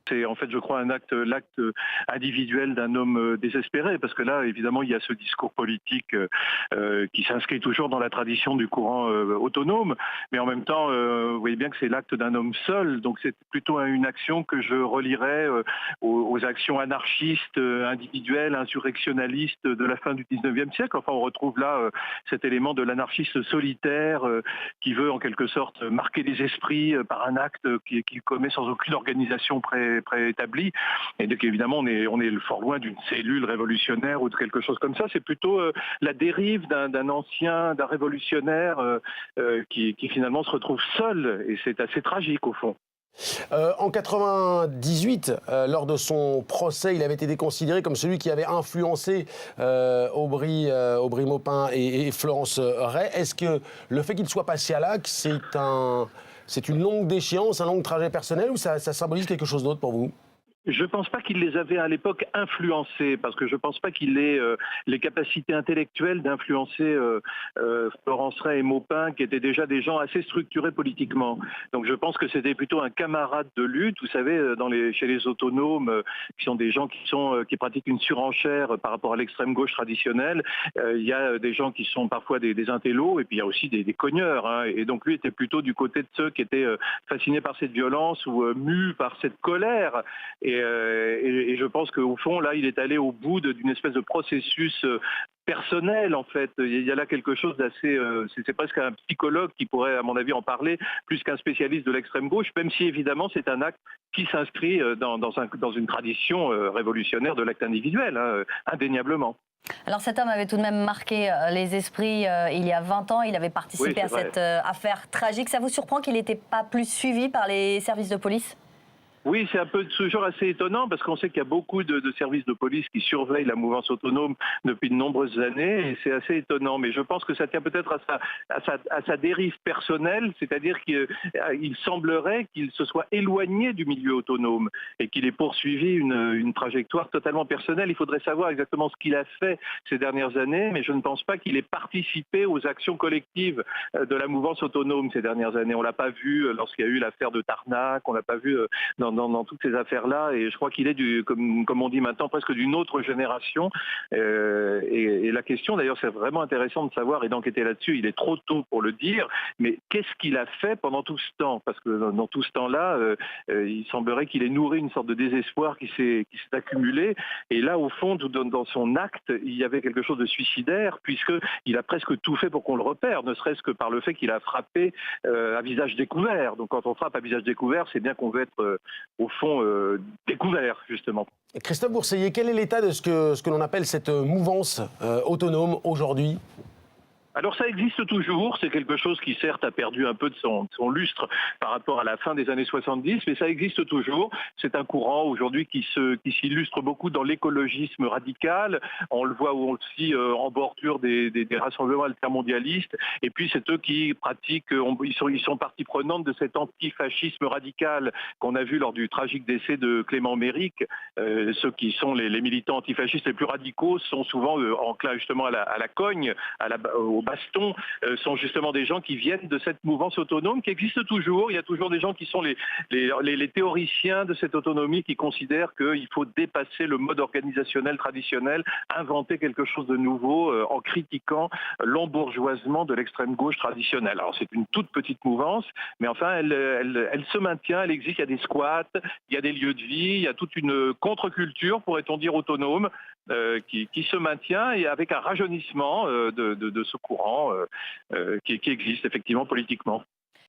C'est en fait, je crois, l'acte individuel d'un homme désespéré, parce que là, évidemment, il y a ce discours politique qui s'inscrit toujours dans la tradition du courant autonome, mais en même temps, vous voyez bien que c'est l'acte d'un homme seul, donc c'est plutôt une action que je relierais aux actions anarchistes, individuelles, insurrectionnalistes de la fin du 19e siècle. Enfin, on retrouve là cet élément de l'anarchiste solitaire qui veut en quelque sorte marquer les esprits par un acte qu'il commet sans aucune organisation préétablie. Et donc évidemment, on est fort loin d'une cellule révolutionnaire ou de quelque chose comme ça. C'est plutôt la dérive d'un révolutionnaire qui finalement se retrouve seul. Et c'est assez tragique au fond. En 98, lors de son procès, il avait été considéré comme celui qui avait influencé Aubry Maupin et Florence Ray. Est-ce que le fait qu'il soit passé à l'acte, c'est une longue déchéance, un long trajet personnel, ou ça symbolise quelque chose d'autre pour vous ? Je ne pense pas qu'il les avait à l'époque influencés, parce que je ne pense pas qu'il ait les capacités intellectuelles d'influencer Florence Ray et Maupin, qui étaient déjà des gens assez structurés politiquement. Donc je pense que c'était plutôt un camarade de lutte. Vous savez, chez les autonomes, qui sont des gens qui pratiquent une surenchère par rapport à l'extrême gauche traditionnelle, il y a des gens qui sont parfois des intellos, et puis il y a aussi des cogneurs. Hein. Et donc lui était plutôt du côté de ceux qui étaient fascinés par cette violence ou mus par cette colère. Et je pense qu'au fond, là, il est allé au bout d'une espèce de processus personnel, en fait. Il y a là quelque chose d'assez... c'est presque un psychologue qui pourrait, à mon avis, en parler, plus qu'un spécialiste de l'extrême gauche, même si, évidemment, c'est un acte qui s'inscrit dans une tradition révolutionnaire de l'acte individuel, hein, indéniablement. Alors cet homme avait tout de même marqué les esprits il y a 20 ans. Il avait participé à cette affaire tragique. Ça vous surprend qu'il n'était pas plus suivi par les services de police ? Oui, c'est un peu toujours assez étonnant parce qu'on sait qu'il y a beaucoup de services de police qui surveillent la mouvance autonome depuis de nombreuses années et c'est assez étonnant. Mais je pense que ça tient peut-être à sa dérive personnelle, c'est-à-dire qu'il semblerait qu'il se soit éloigné du milieu autonome et qu'il ait poursuivi une trajectoire totalement personnelle. Il faudrait savoir exactement ce qu'il a fait ces dernières années, mais je ne pense pas qu'il ait participé aux actions collectives de la mouvance autonome ces dernières années. On ne l'a pas vu lorsqu'il y a eu l'affaire de Tarnac, on ne l'a pas vu dans toutes ces affaires-là, et je crois qu'il est, comme on dit maintenant, presque d'une autre génération. Et la question, d'ailleurs, c'est vraiment intéressant de savoir et d'enquêter là-dessus. Il est trop tôt pour le dire, mais qu'est-ce qu'il a fait pendant tout ce temps ? Parce que dans tout ce temps-là, il semblerait qu'il ait nourri une sorte de désespoir qui s'est accumulé. Et là, au fond, dans son acte, il y avait quelque chose de suicidaire, puisqu'il a presque tout fait pour qu'on le repère, ne serait-ce que par le fait qu'il a frappé à visage découvert. Donc quand on frappe à visage découvert, c'est bien qu'on veut être au fond découvert, justement. Christophe Bourseiller, quel est l'état de ce que l'on appelle cette mouvance autonome aujourd'hui ? Alors ça existe toujours, c'est quelque chose qui certes a perdu un peu de son lustre par rapport à la fin des années 70, mais ça existe toujours. C'est un courant aujourd'hui qui s'illustre beaucoup dans l'écologisme radical. On le voit aussi en bordure des rassemblements altermondialistes. Et puis c'est eux qui pratiquent, ils sont partie prenante de cet antifascisme radical qu'on a vu lors du tragique décès de Clément Méric. Ceux qui sont les militants antifascistes les plus radicaux sont souvent enclins justement à la cogne, au baston, sont justement des gens qui viennent de cette mouvance autonome qui existe toujours. Il y a toujours des gens qui sont les théoriciens de cette autonomie qui considèrent qu'il faut dépasser le mode organisationnel traditionnel, inventer quelque chose de nouveau en critiquant l'embourgeoisement de l'extrême gauche traditionnelle. Alors c'est une toute petite mouvance, mais enfin elle se maintient, elle existe. Il y a des squats, il y a des lieux de vie, il y a toute une contre-culture, pourrait-on dire, autonome, qui se maintient et avec un rajeunissement de ce courant qui existe effectivement politiquement.